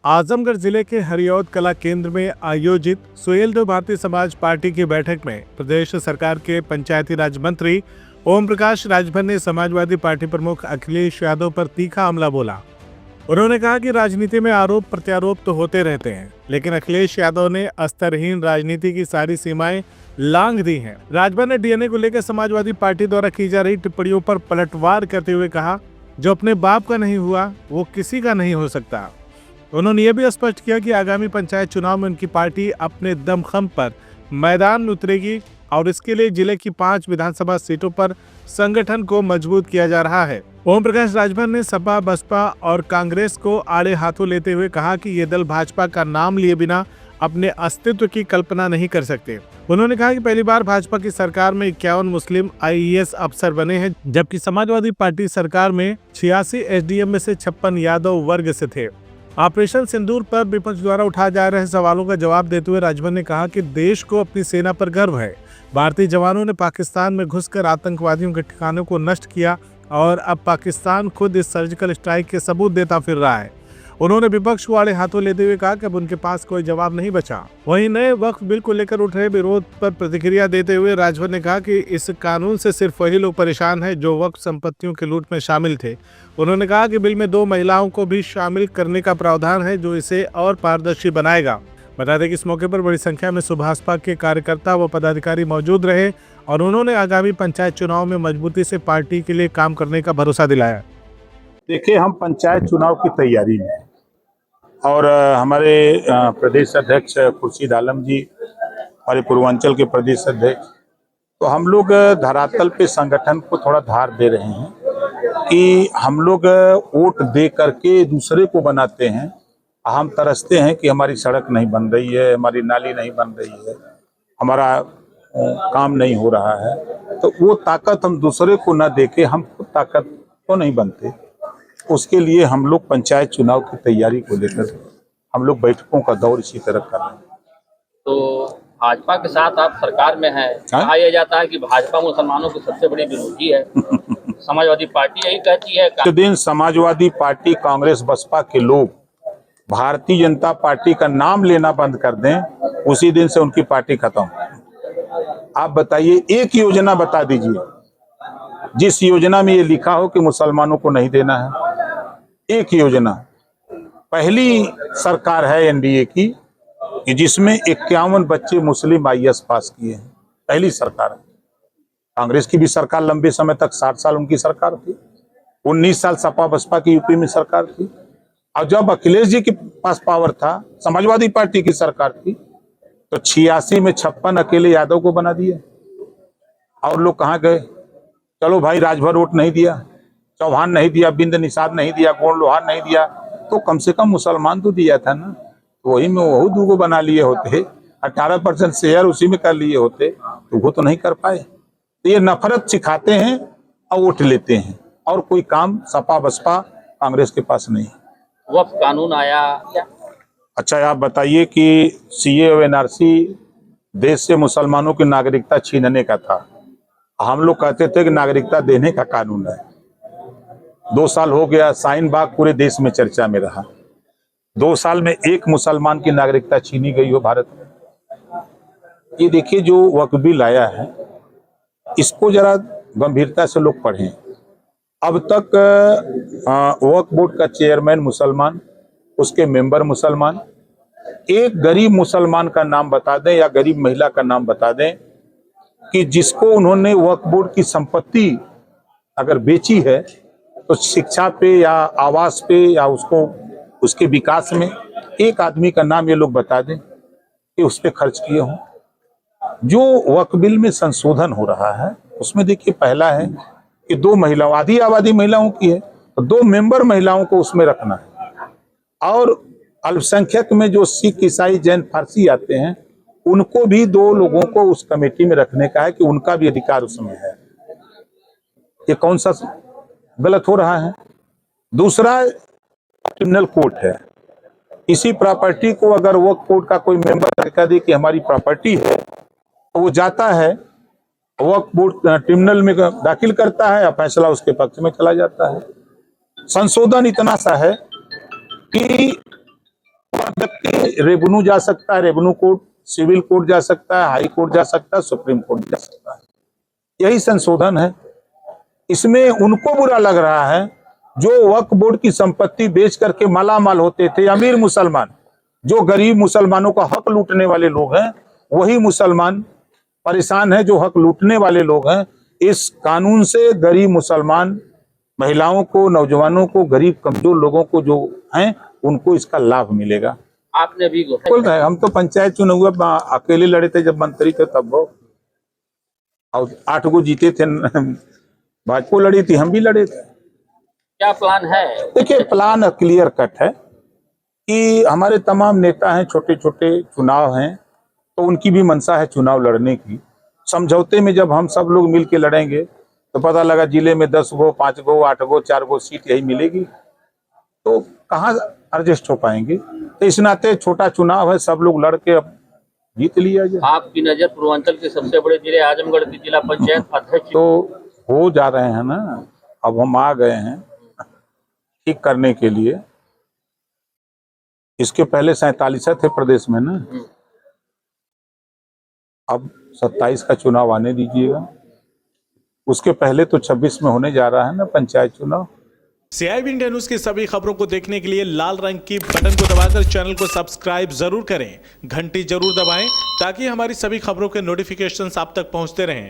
आजमगढ़ जिले के हरियौद कला केंद्र में आयोजित सुहेलदेव भारतीय समाज पार्टी की बैठक में प्रदेश सरकार के पंचायती राज मंत्री ओम प्रकाश राजभर ने समाजवादी पार्टी प्रमुख अखिलेश यादव पर तीखा हमला बोला। उन्होंने कहा कि राजनीति में आरोप प्रत्यारोप तो होते रहते हैं, लेकिन अखिलेश यादव ने स्तरहीन राजनीति की सारी सीमाएं लांघ दी हैं। राजभर ने डीएनए को लेकर समाजवादी पार्टी द्वारा की जा रही टिप्पणियों पर पलटवार करते हुए कहा, जो अपने बाप का नहीं हुआ वो किसी का नहीं हो सकता। उन्होंने ये भी स्पष्ट किया कि आगामी पंचायत चुनाव में उनकी पार्टी अपने दमखम पर मैदान में उतरेगी और इसके लिए जिले की 5 विधानसभा सीटों पर संगठन को मजबूत किया जा रहा है। ओम प्रकाश राजभर ने सपा, बसपा और कांग्रेस को आड़े हाथों लेते हुए कहा कि ये दल भाजपा का नाम लिए बिना अपने अस्तित्व की कल्पना नहीं कर सकते। उन्होंने कहा कि पहली बार भाजपा की सरकार में 51 मुस्लिम आईएएस अफसर बने हैं, जबकि समाजवादी पार्टी सरकार में 86 एसडीएम में से 56 यादव वर्ग से थे। ऑपरेशन सिंदूर पर विपक्ष द्वारा उठाए जा रहे सवालों का जवाब देते हुए राजभर ने कहा कि देश को अपनी सेना पर गर्व है। भारतीय जवानों ने पाकिस्तान में घुसकर आतंकवादियों के ठिकानों को नष्ट किया और अब पाकिस्तान खुद इस सर्जिकल स्ट्राइक के सबूत देता फिर रहा है। उन्होंने विपक्ष को आड़े हाथों लेते हुए कहा कि अब उनके पास कोई जवाब नहीं बचा। वहीं नए वक्फ बिल को लेकर उठ रहे विरोध पर प्रतिक्रिया देते हुए राजभर ने कहा कि इस कानून से सिर्फ वही लोग परेशान हैं जो वक्फ संपत्तियों के लूट में शामिल थे। उन्होंने कहा कि बिल में 2 महिलाओं को भी शामिल करने का प्रावधान है, जो इसे और पारदर्शी बनाएगा। बता दें कि इस मौके पर बड़ी संख्या में सुभाषपा के कार्यकर्ता व पदाधिकारी मौजूद रहे और उन्होंने आगामी पंचायत चुनाव में मजबूती से पार्टी के लिए काम करने का भरोसा दिलाया। देखिए, हम पंचायत चुनाव की तैयारी में और हमारे प्रदेश अध्यक्ष खुर्शीद आलम जी, हमारे पूर्वांचल के प्रदेश अध्यक्ष, तो हम लोग धरातल पे संगठन को थोड़ा धार दे रहे हैं कि हम लोग वोट दे करके दूसरे को बनाते हैं। हम तरसते हैं कि हमारी सड़क नहीं बन रही है, हमारी नाली नहीं बन रही है, हमारा काम नहीं हो रहा है, तो वो ताकत हम दूसरे को ना देके हम खुद ताकत तो नहीं बनते। उसके लिए हम लोग पंचायत चुनाव की तैयारी को लेकर हम लोग बैठकों का दौर इसी तरह कर रहे हैं। तो भाजपा के साथ आप सरकार में हैं, कहा यह जाता है कि भाजपा मुसलमानों की सबसे बड़ी विरोधी है। समाजवादी पार्टी यही कहती है। जिस दिन समाजवादी पार्टी, कांग्रेस, बसपा के लोग भारतीय जनता पार्टी का नाम लेना बंद कर दें, उसी दिन से उनकी पार्टी खत्म। आप बताइए, एक योजना बता दीजिए जिस योजना में ये लिखा हो कि मुसलमानों को नहीं देना है। एक योजना। पहली सरकार है एनडीए की कि जिसमें 51 बच्चे मुस्लिम आईएएस पास किए हैं। पहली सरकार है। कांग्रेस की भी सरकार लंबे समय तक 60 साल उनकी सरकार थी। 19 साल सपा बसपा की यूपी में सरकार थी। और जब अखिलेश जी के पास पावर था, समाजवादी पार्टी की सरकार थी, तो 86 में 56 अकेले यादव को बना दिया। और लोग कहाँ गए? चलो भाई, राजभर वोट नहीं दिया, चौहान नहीं दिया, बिंद निषाद नहीं दिया, गोंड लोहार नहीं दिया, तो कम से कम मुसलमान तो दिया था ना। तो वही में वही 2 बना लिए होते, 18% शेयर उसी में कर लिए होते, तो वो तो नहीं कर पाए। तो ये नफरत सिखाते हैं और वोट लेते हैं, और कोई काम सपा बसपा कांग्रेस के पास नहीं। वक्फ कानून आया क्या? अच्छा, आप बताइए कि सीए और एनआरसी देश से मुसलमानों की नागरिकता छीनने का था। हम लोग कहते थे कि नागरिकता देने का कानून है। 2 साल हो गया, शाहीन बाग पूरे देश में चर्चा में रहा। 2 साल में एक मुसलमान की नागरिकता छीनी गई हो भारत में। ये देखिए, जो वक्फ बिल आया है, इसको जरा गंभीरता से लोग पढ़ें। अब तक वक्फ बोर्ड का चेयरमैन मुसलमान, उसके मेंबर मुसलमान। एक गरीब मुसलमान का नाम बता दें या गरीब महिला का नाम बता दें कि जिसको उन्होंने वक्फ बोर्ड की संपत्ति अगर बेची है, तो शिक्षा पे या आवास पे या उसको उसके विकास में एक आदमी का नाम ये लोग बता दें कि उस पर खर्च किए हों। जो वक्फ बिल में संशोधन हो रहा है, उसमें देखिए, पहला है कि 2 महिलाओं, आधी आबादी महिलाओं की है, तो 2 मेंबर महिलाओं को उसमें रखना है। और अल्पसंख्यक में जो सिख, ईसाई, जैन, फारसी आते हैं, उनको भी 2 लोगों को उस कमेटी में रखने का है कि उनका भी अधिकार उसमें है। ये कौन सा गलत हो रहा है? दूसरा, क्रिमिनल कोर्ट है। इसी प्रॉपर्टी को अगर वक्फ बोर्ड का कोई मेंबर कह दे कि हमारी प्रॉपर्टी है, तो वो जाता है वक्फ बोर्ड ट्रिब्यूनल में दाखिल करता है, फैसला उसके पक्ष में चला जाता है। संशोधन इतना सा है कि यहाँ तक कि रेवेन्यू जा सकता है, रेवेन्यू कोर्ट, सिविल कोर्ट जा सकता है, हाई कोर्ट जा सकता है, सुप्रीम कोर्ट जा सकता है। यही संशोधन है। इसमें उनको बुरा लग रहा है जो वक्फ बोर्ड की संपत्ति बेच करके मालामाल होते थे, अमीर मुसलमान, जो गरीब मुसलमानों का हक लूटने वाले लोग हैं, वही मुसलमान परेशान है जो हक लूटने वाले लोग हैं। इस कानून से गरीब मुसलमान महिलाओं को, नौजवानों को, गरीब कमजोर लोगों को जो हैं उनको इसका लाभ मिलेगा। आपने भी बोल रहे हैं, हम तो पंचायत चुनाव अकेले लड़े थे जब मंत्री थे तब वो, और 8 गो जीते थे, भाजपा लड़ी थी, हम भी लड़े थे। क्या प्लान है? देखिए, प्लान क्लियर कट है कि हमारे तमाम नेता हैं, छोटे छोटे चुनाव हैं तो उनकी भी मंशा है चुनाव लड़ने की। समझौते में जब हम सब लोग मिल के लड़ेंगे तो पता लगा जिले में 10 गो, 5 गो, 8 गो, 4 गो सीट यही मिलेगी, तो कहाँ एडजस्ट हो पाएंगे। तो इस नाते छोटा चुनाव है, सब लोग लड़ के अब जीत लिया जाए। आपकी नजर पूर्वांचल के सबसे बड़े जिले आजमगढ़ की जिला पंचायत अध्यक्ष तो हो जा रहे हैं ना, अब हम आ गए हैं ठीक करने के लिए। इसके पहले 47 थे प्रदेश में ना, अब 27 का चुनाव आने दीजिएगा। उसके पहले तो 26 में होने जा रहा है ना पंचायत चुनाव। CIB इंडिया न्यूज की सभी खबरों को देखने के लिए लाल रंग की बटन को दबाकर चैनल को सब्सक्राइब जरूर करें, घंटी जरूर दबाएं ताकि हमारी सभी खबरों के नोटिफिकेशंस आप तक पहुंचते रहें।